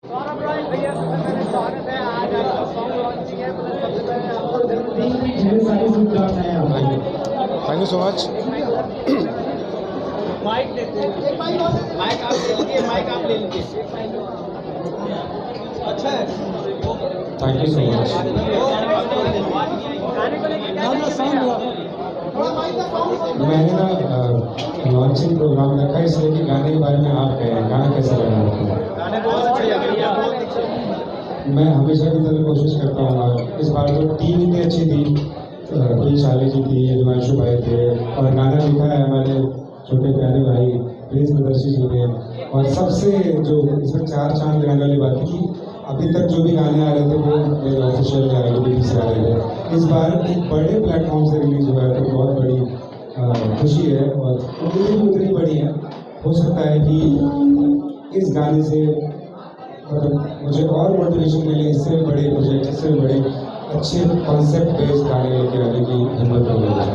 सौरभ रॉय भैया सबसे पहले स्वागत है। आज आपका सॉन्ग लॉन्चिंग है, मतलब सबसे पहले आपको ढेर सारी शुभकामनाएं हैं आपको। Thank you so much. Mike देते हैं। माइक आप ले लीजिए, माइक आप ले लीजिए। अच्छा है, थैंक यू सो मच। गाने को लेकर क्या कहेंगे? मैंने ना लॉन्चिंग प्रोग्राम रखा है इसलिए कि गाने के बारे में आप कहें, गाना कैसा लगा आपको? गाने बहुत अच्छे लग रही है, बहुत अच्छे। मैं हमेशा की तरह कोशिश करता हूँ। इस बार तो टीम इतनी अच्छी थी, कोई चाली जी थी, हिमांशु भाई थे, और गाना लिखा है हमारे छोटे प्यारे भाई प्रिंस प्रदर्शी जी ने। और सबसे जो इसमें चार चांद लगाने वाली बात थी कि अभी तक जो भी गाने आ रहे थे वो मेरे ऑफिशियल IDB से आ रहे थे। इस बार एक बड़े प्लेटफॉर्म से रिलीज हुआ है तो बहुत बड़ी खुशी है, और उम्मीदें भी उतनी बड़ी है। हो सकता है कि इस गाने से मतलब मुझे और मोटिवेशन मिले, इससे बड़े प्रोजेक्ट, इससे बड़े अच्छे कॉन्सेप्ट बेस्ड गाने लेके आने की हिम्मत हो मुझे।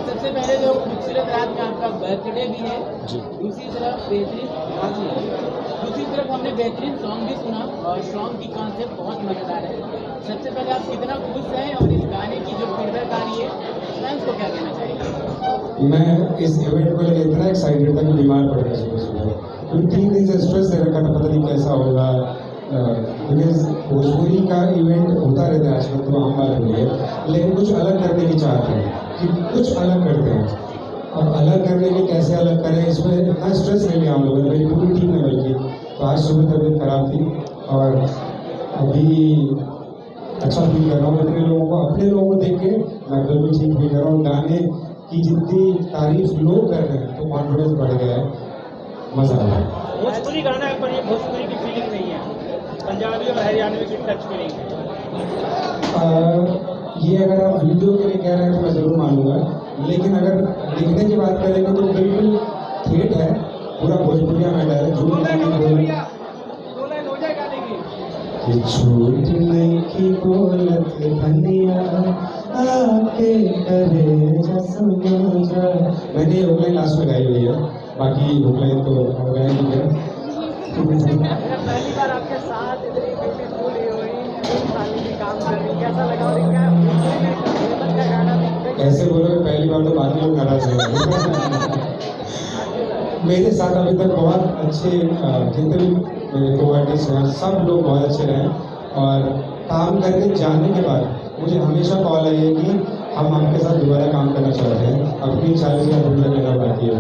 सबसे पहले जो खूबसूरत रात में आपका बर्थडे भी है, दूसरी तरफ बेहतरीन दूसरी तरफ हमने बेहतरीन सॉन्ग भी सुना, और सॉन्ग की कॉन्सेप्ट बहुत मजेदार है। सबसे पहले आप कितना खुश हैं, और इस गाने की जो फीडबैक आ रही है फैंस को क्या कहना चाहिए? मैं इस इवेंट को लेकर इतना एक्साइटेड था कि बीमार पड़ गया सुबह सुबह, क्योंकि 3 दिन से स्ट्रेस दे रखा था, पता नहीं कैसा होगा। बिकॉज भोजपुरी का इवेंट होता रहता है आजकल, तो हम बात हो रही है, लेकिन कुछ अलग करने की चाहते हैं कि कुछ अलग करते हैं। अब अलग करने में कैसे अलग करें, इसमें इतना स्ट्रेस ले लिया हम लोगों ने, मेरी पूरी टीम ने बल्कि। तो आज सुबह तबीयत खराब थी और अभी अच्छा फील कर रहा हूँ। अपने लोगों को देख के मैं बिल्कुल ठीक फील कर रहा हूँ। गाने की जितनी तारीफ लोग कर रहे हैं तो कॉन्फिडेंस बढ़ गया है, मज़ा आ रहा है। भोजपुरी गाना है, पर ये भोजपुरी की फीलिंग नहीं है, पंजाबी और हरियाणवी की टच फीलिंग है। ये अगर आप वीडियो के लिए कह रहे हैं तो मैं ज़रूर मानूंगा, लेकिन अगर लिखने की बात करेंगे तो बिल्कुल ठेठ है, पूरा भोजपुरिया मैटर है। झूठ नहीं बोलना कि झूठ नहीं की बोलत धनिया आके करे जसमोजा। मैंने ये हुकलाइन लास्ट में गाई हुई है, बाकी हुकलाइन तो गाया नहीं है। पहली बार आपके साथ इतनी ब्यूटीफुल हीरोइन शालिनी काम कर रही, कैसा लगा? और क्या गाना ऐसे बोलो कि पहली बार तो बाकी लोग नाराज हो गए। मेरे साथ अभी तक बहुत अच्छे जितने भी मेरे को आर्टिस्ट हैं सब लोग बहुत अच्छे रहे, और काम करके जाने के बाद मुझे हमेशा कॉल आई है कि हम आपके साथ दोबारा काम करना चाहते हैं, अपनी 40 या पूरा करना बाकी है।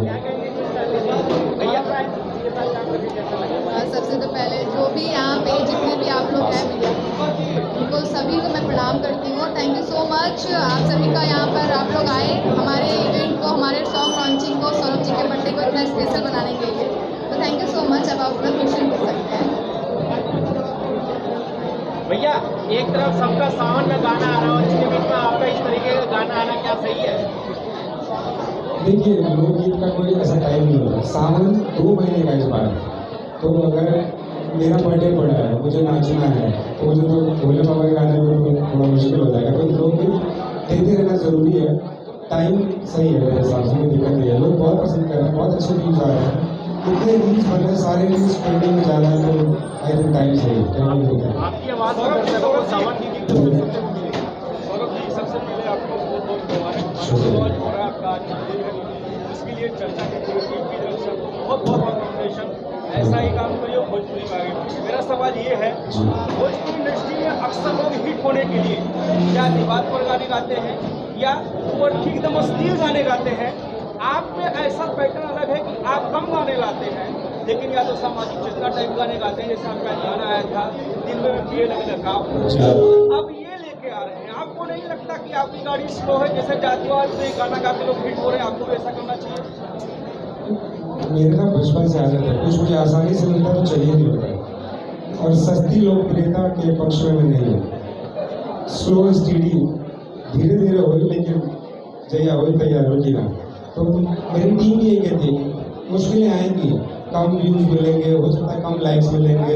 सबसे तो पहले जो भी यहाँ पे जितने भी आप लोग हैं मीडिया, उनको सभी को मैं प्रणाम करती हूँ। थैंक यू सो मच आप सभी का, यहाँ पर आप लोग आए हमारे इवेंट को, हमारे सॉन्ग लॉन्चिंग को, सौरभ जी के बर्थडे को इतना स्पेशल बनाने के लिए। तो थैंक यू सो मच। अब आप अपना क्वेश्चन पूछ सकते हैं। भैया, एक तरफ सबका सावन में गाना आ रहा है, और इसके बीच में आपका इस तरीके का गाना आना क्या सही है? देखिए, लोकगीत का कोई ऐसा टाइम नहीं होता। सावन 2 महीने का इस बार, तो अगर मेरा बर्थडे पड़ा है, मुझे नाचना है, तो मुझे तो भोले बाबा के गाने में तो थोड़ा मुश्किल हो जाएगा। तो लोकगीत देते रहना ज़रूरी है, टाइम सही है मेरे हिसाब से, कोई दिक्कत नहीं है। लोग बहुत पसंद कर रहे हैं, बहुत अच्छे व्यूज़ आ रहे हैं, इतने रील्स बन रहे हैं, सारे रील्स ट्रेंडिंग में जा रहे हैं, तो आई थिंक टाइम सही है, टाइम नहीं है। आपकी आवाज़ सावन की सौरभ जी सबसे पहले आपको बहुत बहुत मुबारक हो रहा है आपका आज जन्मदिन है, इसके लिए चर्चा की पूरी टीम की तरफ से बहुत बहुत कॉन्ग्रेचुलेशन। ऐसा ही काम करिए भोजपुरी में आगे। मेरा सवाल ये है, भोजपुरी इंडस्ट्री में अक्सर लोग हिट होने के लिए या दीवार पर गाने गाते हैं या ऊपर ठीक एकदम अश्लील गाने गाते हैं। आप में ऐसा पैटर्न अलग है कि आप कम गाने लाते हैं, लेकिन या तो सामाजिक चेतना टाइप गाने गाते हैं, जैसे आपका गाना आया था दिन में पिए लगने का, अब ये लेके आ रहे हैं। आपको नहीं लगता कि आपकी गाड़ी स्लो है, जैसे जातिवाद से गाना गा के लोग हिट हो रहे हैं, आपको भी ऐसा करना चाहिए? मेरे ना बचपन से आदत है, कुछ मुझे आसानी से मिलता तो चाहिए नहीं होता, और सस्ती लोकप्रियता के पक्ष में मैं नहीं हूँ। स्लो स्टीडी धीरे धीरे हो, लेकिन जैया हो तैयार होगी ना। तो मेरी टीम ये कहती है कि मुश्किलें आएंगी, कम व्यूज़ मिलेंगे, हो सकता है कम लाइक्स मिलेंगे,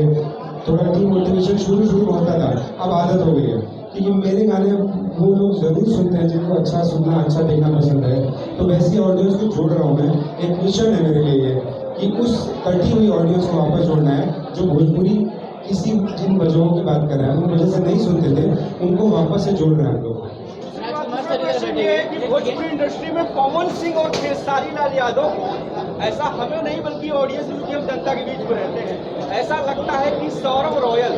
थोड़ा डीमोटिवेशन शुरू में होता था, अब आदत हो गई है। क्योंकि मेरे गाने वो लोग ज़रूर सुनते हैं जिनको अच्छा सुनना, अच्छा देखना पसंद है। तो वैसी ऑडियंस को जोड़ रहा हूँ मैं। एक मिशन है मेरे लिए ये कि उस कटी हुई ऑडियंस को वापस जोड़ना है, जो भोजपुरी किसी जिन वजहों की बात कर रहे हैं, उन वजह से नहीं सुनते थे, उनको वापस से जोड़ रहे हैं हम लोग। क्वेश्चन ये है कि भोजपुरी इंडस्ट्री में पवन सिंह और खेसारी लाल यादव को, ऐसा हमें नहीं बल्कि ऑडियंस में, क्योंकि हम जनता के बीच में रहते हैं, ऐसा लगता है कि सौरभ रॉयल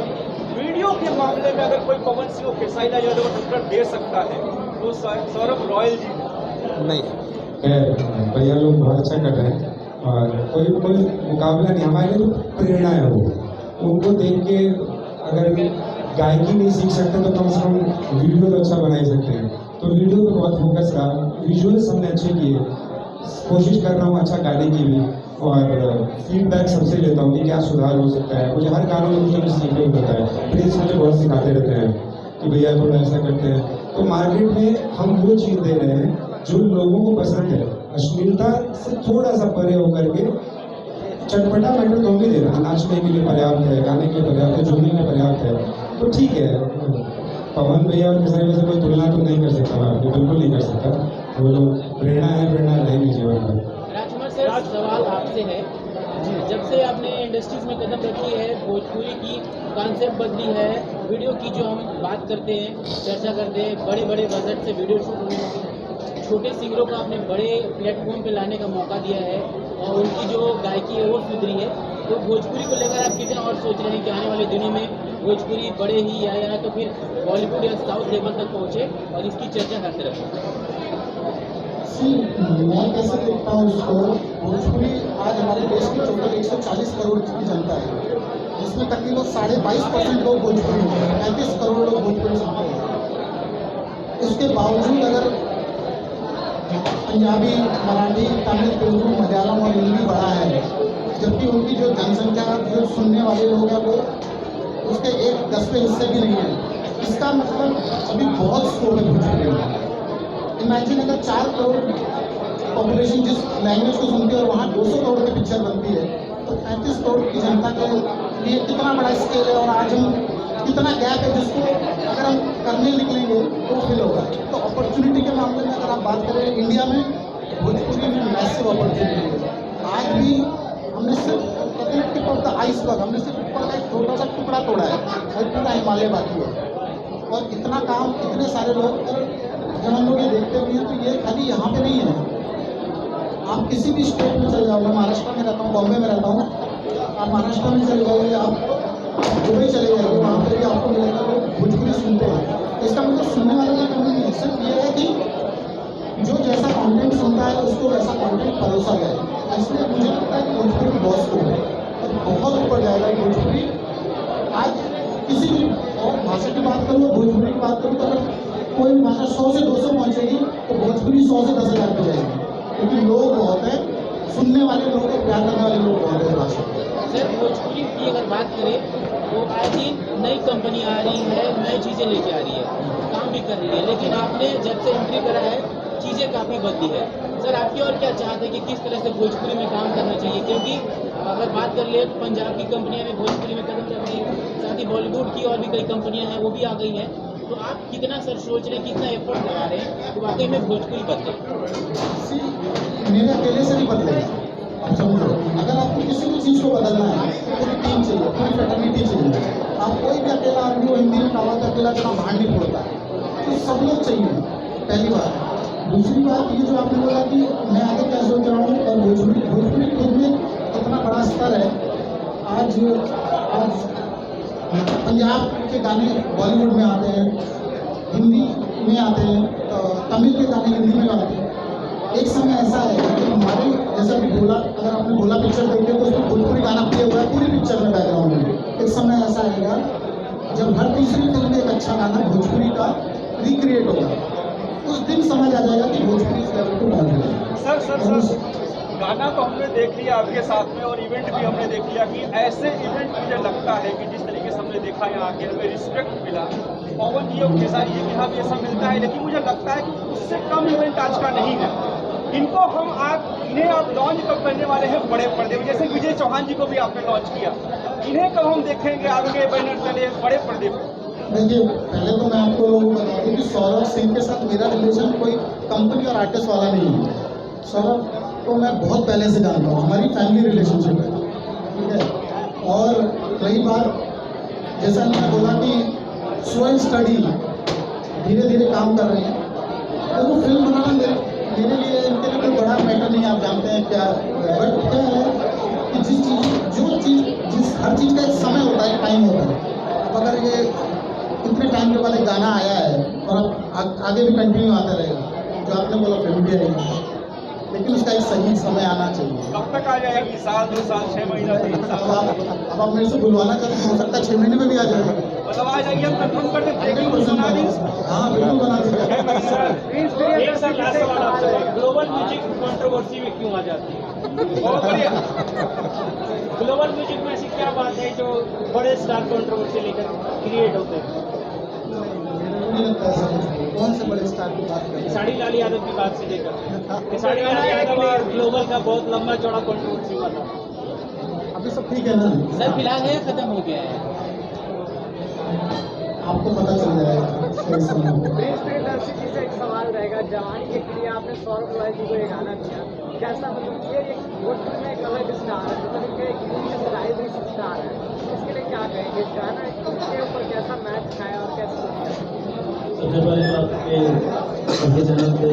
वीडियो के मामले में अगर कोई पवन सिंह और खेसारी लाल यादव को टक्कर दे सकता है तो सौरभ रॉयल जी नहीं, भैया लोग बहुत अच्छा कर रहे हैं और कोई मुकाबला नहीं, हमारे लिए तो प्रेरणा है वो। उनको देख के अगर गायकी नहीं सीख सकते तो कम से कम वीडियो तो अच्छा बना ही सकते हैं। तो वीडियो पे बहुत फोकस रहा, विजुअल्स हमने अच्छे किए, कोशिश कर रहा हूँ अच्छा गाने की भी, और फीडबैक सबसे लेता हूँ कि क्या सुधार हो सकता है। मुझे हर गानों में कुछ सीखने को मिलता है, प्रिंस मुझे बहुत सिखाते रहते हैं कि भैया थोड़ा ऐसा करते हैं। तो मार्केट में हम वो चीज़ दे रहे हैं जो लोगों को पसंद है, अश्लीलता से थोड़ा सा परे होकर के चटपटा मैटर तो भी दे रहा है, नाचने के लिए पर्याप्त है, गाने के लिए पर्याप्त है, झूमने के लिए पर्याप्त है, तो ठीक है। पवन भैया और खेसारी भैया से कोई तुलना तो नहीं कर सकता, मैं बिल्कुल नहीं कर सकता। वो लोग प्रेरणा है, प्रेरणा रहेगी जीवन में। राजकुमार सर, सवाल आपसे है, जब से आपने इंडस्ट्रीज में कदम रखी है, भोजपुरी की कॉन्सेप्ट बदली है, वीडियो की जो हम बात करते हैं, चर्चा करते हैं, बड़े बड़े बजट से वीडियो शूट होने लगे, छोटे सिंगरों को आपने बड़े प्लेटफॉर्म पे लाने का मौका दिया है और उनकी जो गायकी है वो सुधरी है, तो भोजपुरी को लेकर आप कितना और सोच रहे हैं कि आने वाले दिनों में भोजपुरी बड़े ही या तो फिर बॉलीवुड या साउथ लेवल तक पहुँचे और इसकी चर्चा करते रखें? मैं कैसे देखता हूँ इसको, भोजपुरी आज हमारे देश की टोटल 140 करोड़ की जनता है, जिसमें तकरीबन 22.5% लोग भोजपुरी हैं, 35 करोड़ लोग भोजपुरी सुनते हैं। उसके बावजूद अगर पंजाबी, मराठी, तमिल, तेलुगु, मलयालम और हिंदी बढ़ा है, जबकि उनकी जो जनसंख्या, जो सुनने वाले लोग हैं, वो उसके 1/10 हिस्से भी नहीं है। इसका मतलब अभी बहुत स्कोप है भोजपुरी में। इमेजिन अगर 4 करोड़ पॉपुलेशन जिस लैंग्वेज को सुनती है और वहाँ 200 करोड़ की पिक्चर बनती है, तो 35 करोड़ की जनता के लिए कितना बड़ा स्केल है, और आज हम कितना गैप है जिसको अगर हम करने निकलेंगे तो फिल होगा। तो अपॉर्चुनिटी के मामले में अगर आप बात करें, इंडिया में भोजपुरी में मैसिव अपॉर्चुनिटी है। आज भी हमने सिर्फ टिप ऑफ द आइसबर्ग, हमने सिर्फ ऊपर का एक छोटा सा टुकड़ा तोड़ा है और पूरा हिमालय बाकी है। और इतना काम, इतने सारे लोग, जब हम लोग ये देखते भी हैं तो ये खाली यहाँ पे नहीं है। आप किसी भी स्टेट में चले जाओ, मैं महाराष्ट्र में रहता हूँ, बॉम्बे में रहता हूँ, आप महाराष्ट्र में चले जाइए, आप दुबई चले जाइए, वहाँ पर भी आपको मिलेगा लोग भोजपुरी सुनते हैं। इसका मतलब सुनने वालों की कमी नहीं है, सिर्फ ये है कि जो जैसा कंटेंट सुनता है उसको वैसा कंटेंट परोसा जाए। इसलिए मुझे लगता है कि भोजपुरी बहुत स्कोप है और बहुत ऊपर जाएगा भोजपुरी। आज किसी भी और भाषा की बात करूँ, भोजपुरी की बात करूँ, तो अगर कोई भाषा 100 से 200 पहुँचेगी तो भोजपुरी 100 से 10,000 पे जाएगी, क्योंकि लोग बहुत हैं, सुनने वाले लोग हैं, प्यार करने वाले लोग बहुत हैं भाषा। सर, भोजपुरी की अगर बात करें तो आए दिन नई कंपनी आ रही है, नई चीज़ें लेके आ रही है, काम भी कर रही है, लेकिन आपने जब से एंट्री करा है चीज़ें काफ़ी बदली है। सर, आपकी और क्या चाहते हैं कि किस तरह से भोजपुरी में काम करना चाहिए? क्योंकि अगर बात कर ले तो पंजाब की कंपनियां भी भोजपुरी में कदम रख रही हैं, साथ ही बॉलीवुड की और भी कई कंपनियां हैं वो भी आ गई हैं। तो आप कितना सर सोच रहे हैं, कितना एफर्ट लगा रहे हैं कि वाकई में भोजपुरी बदले? मेरे अकेले से नहीं बदलेगा। आप समझो, अगर आपको किसी भी चीज़ को बदलना है तो पूरी टीम चाहिए, पूरी फ्रेटर्निटी चाहिए। आप कोई भी अकेला आदमी, वो हिंदी में कहा था अकेला चना भांड नहीं फोड़ता, तो सब लोग चाहिए, पहली बात। दूसरी बात ये जो आपने बोला कि मैं आगे क्या सोच रहा हूँ, और भोजपुरी खुद में कितना बड़ा स्तर है। आज पंजाब के गाने बॉलीवुड में आते हैं, हिंदी में आते हैं, तमिल के गाने हिंदी में आते हैं। एक समय ऐसा है कि हमारे जैसा भी भोला, अगर आपने भोला पिक्चर देखी है तो उसमें भोजपुरी गाना प्ले हुआ है पूरी पिक्चर में, बैकग्राउंड में। एक समय ऐसा आएगा जब हर तीसरी फिल्म में एक अच्छा गाना भोजपुरी का रिक्रिएट होगा, उस दिन समझ आ जाएगा कि भोजपुरी इस लेवल को डाल देगा। सर, गाना तो हमने देख लिया आपके साथ में, और इवेंट भी हमने देख लिया कि ऐसे इवेंट मुझे लगता है कि जिस तरीके से हमने देखा यहाँ आके हमें रिस्पेक्ट मिला, पवन जी और खेसारी जी के यहाँ भी ऐसा मिलता है, लेकिन मुझे लगता है कि उससे कम इवेंट आज का नहीं है। इनको हम इन्हें आप लॉन्च कब करने वाले हैं बड़े पर्दे में? जैसे विजय चौहान जी को भी आपने लॉन्च किया, इन्हें कब हम देखेंगे आपके बैनर तले बड़े पर्दे पर? देखिए, पहले तो मैं आपको बता दूँ कि सौरभ सिंह के साथ मेरा रिलेशन कोई कंपनी और आर्टिस्ट वाला नहीं है। सौरभ को मैं बहुत पहले से जानता हूँ, हमारी फैमिली रिलेशनशिप है, ठीक है। और रही बात जैसा मैंने बोला कि स्लो स्टडी धीरे धीरे काम कर रहे हैं। तो वो फिल्म बनाना मेरे लिए इनके लिए कोई बड़ा मैटर नहीं, आप जानते हैं क्या। बट क्या है कि जिस हर चीज़ का एक समय होता है, टाइम होता है। अब अगर ये इतने टाइम के बाद एक गाना आया है और अब आगे भी कंटिन्यू आता रहेगा, जो आपने बोला फिल्म भी आएगी, लेकिन उसका एक सही समय आना चाहिए। कब तक आ जाएगी? साल, 2 साल, 6 महीना, 3 साल? अब आप मेरे से बुलवाना चाहते हैं, हो सकता है 6 महीने में भी आ जाएगा। मतलब आ जाएगी, हम कंफर्म कर देते हैं कि सुना दी। हाँ बिल्कुल बना दीजिए। एक सर लास्ट सवाल आपसे, ग्लोबल म्यूजिक कंट्रोवर्सी में क्यों आ जाती है? बहुत बढ़िया। ग्लोबल म्यूजिक में ऐसी क्या बात है जो बड़े स्टार कंट्रोवर्सी लेकर क्रिएट होते हैं? नहीं लगता ऐसा कुछ। कौन से बड़े स्टार की बात करें? साड़ी लाल यादव की बात से लेकर कि साड़ी लाल यादव और ग्लोबल का बहुत लंबा चौड़ा कंट्रोवर्सी हुआ था। अभी सब ठीक है ना? सर फिलहाल है या खत्म हो गया है? आपको पता चल जाएगा सही समय पे। दर्शक जी से एक सवाल रहेगा, जवानी के लिए आपने सौरभ रॉय जी को ये गाना दिया, कैसा मतलब ये एक भोजपुरी में एक अलग स्टार है, मतलब एक यूनिक राइवरी स्टार है, इसके लिए क्या कहेंगे? इस गाना के ऊपर कैसा मैच खाया और कैसे? सबसे पहले तो आपके उनके चैनल पे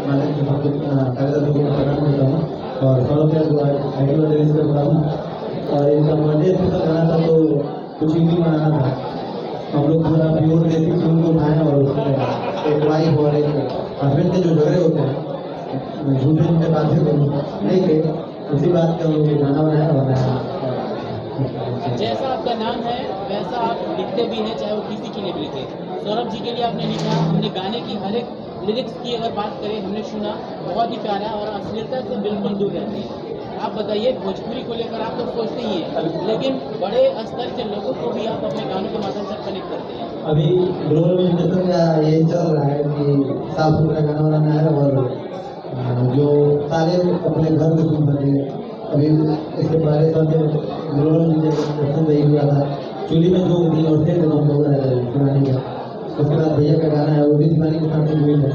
मैंने की कार्यक्रम को प्रकट करता हूँ और सौरभ का जो आइडियो रिलीज करता हूँ। और इनका बर्थडे स्पेशल गाना था तो कुछ हिंदी बनाना था, हम लोग पूरा प्योर देसी फिल्म को उठाएं और उसमें एक वाइफ और एक हस्बैंड के जो झगड़े होते हैं, झूठे झूठे बातें नहीं थे, उसी बात का हम लोग गाना बनाया और बनाया। जैसा आपका नाम है वैसा आप लिखते भी हैं, चाहे वो किसी के लिए भी लिखे। सौरभ जी के लिए आपने लिखा, हमने गाने की हर एक लिरिक्स की अगर बात करें हमने सुना, बहुत ही प्यारा और अश्लीलता से बिल्कुल दूर रहती है। आप बताइए, भोजपुरी को लेकर आप तो सोचते ही हैं, लेकिन बड़े स्तर के लोगों को भी आप अपने गानों के माध्यम से कनेक्ट करते हैं। अभी ग्लोबल म्यूजिक का ये चल रहा है कि साफ सुथरा गाना बनाना है और जो सारे अपने घर में सुन सके। अभी इसके पहले साल ग्लोबल म्यूजिक वही हुआ था, चूल्ही में जो होती और से सुनाने का। उसके बाद भैया का गाना है, वो भी सुनाने के साथ हुई है,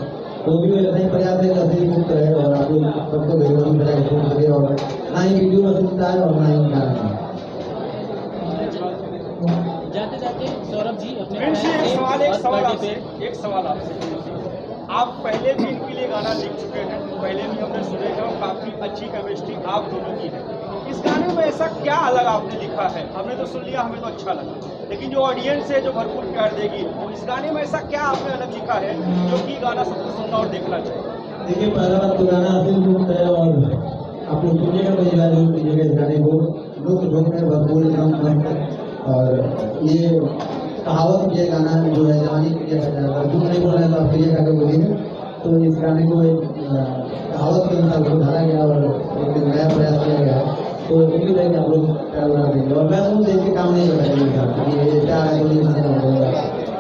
वो भी वैसा ही प्रयास है कि मुक्त रहे और आप लोग सबको बेरोजगार बना के सुन सके और ना ही वीडियो में सुनता है और ना ही गाना। जाते जाते सौरभ जी अपने फ्रेंड्स, बर्थडे पे एक सवाल आपसे। आप पहले भी इनके लिए गाना लिख चुके हैं, पहले भी हमने सुने हैं और काफ़ी अच्छी केमिस्ट्री आप दोनों की है। इस गाने में ऐसा क्या अलग आपने लिखा है? हमने तो सुन लिया, हमें तो अच्छा लगा, लेकिन जो ऑडियंस है जो भरपूर प्यार देगी, तो इस गाने में ऐसा क्या आपने अलग लिखा है जो कि गाना सबको सुनना और देखना चाहिए? देखिए, पहला बात तो गाना दिल मुक्त है और आप लोग सुनिएगा, पहली बार कीजिएगा इस गाने को, लोग ढोक में भरपूर एकदम। और ये कहावत ये गाना जो है जवानी किया जाता है, अगर झूठ नहीं बोल रहे हैं तो आप ये गाने बोलिए। तो इस गाने को एक कहावत के अनुसार सुधारा गया और एक नया प्रयास किया गया है, तो उम्मीद है कि आप लोग प्यार बना देंगे। और मैं तो देख के काम नहीं करेंगे, ये क्या है तो नहीं होगा।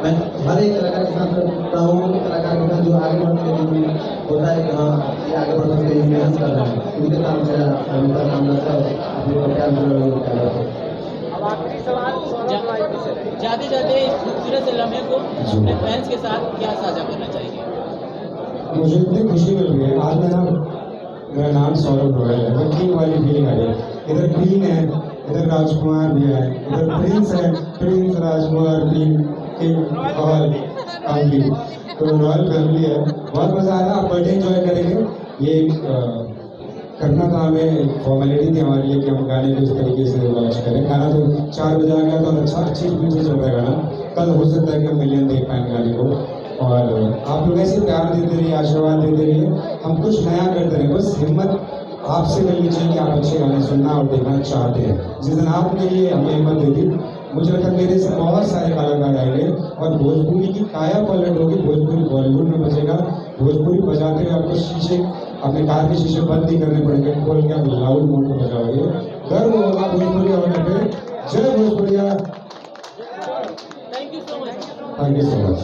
मैं हर एक कलाकार के साथ रहता हूँ, कलाकार के साथ जो आगे बढ़ने के लिए होता है कि हाँ ये आगे बढ़ सकते हैं, मेहनत कर रहे हैं, उनके साथ मेरा हमेशा काम रहता है। आप लोग का प्यार अब आखिरी सवाल सौरभ रॉय जी से रहेगा। जाते जाते इस खूबसूरत से लम्हे को अपने फैंस के साथ क्या साझा करना चाहिए? मुझे इतनी खुशी मिल रही है आज। मेरा नाम सौरभ रॉयल है, मैं किंग वाली फीलिंग आ रही है। इधर क्वीन है, इधर राजकुमार भी है, इधर प्रिंस है, प्रिंस राजकुमार क्वीन किंग और कांगी, तो रॉयल फैमिली है। बहुत मज़ा आ रहा है, आप बर्थडे एंजॉय करेंगे। ये करना था हमें, फॉर्मेलिटी थी हमारे लिए कि हम गाने को इस तरीके से लॉन्च करें। गाना तो 4 बजे आ गया तो अच्छी स्पीड से चल रहा है गाना। कल हो सकता है कि हम मिलियन देख पाएँ गाने को, और आप लोग ऐसे प्यार देते रहिए, आशीर्वाद देते रहिए, हम कुछ नया करते रहे। बस हिम्मत आपसे मिलनी चाहिए कि आप अच्छे गाने सुनना और देखना चाहते हैं। जिस दिन आपने ये हमें हिम्मत दे दी, मुझे लगता है मेरे से बहुत सारे कलाकार आएंगे और भोजपुरी की काया पलट होगी, भोजपुरी बॉलीवुड में बजेगा। भोजपुरी बजाते हुए आपको शीशे, अपने कार के शीशे बंद नहीं करने पड़ेंगे, खोल के आप लाउड मोड में बजाओगे, गर्व होगा भोजपुरिया होने पे। जय भोजपुरिया। Thank you so much. Thank you so much.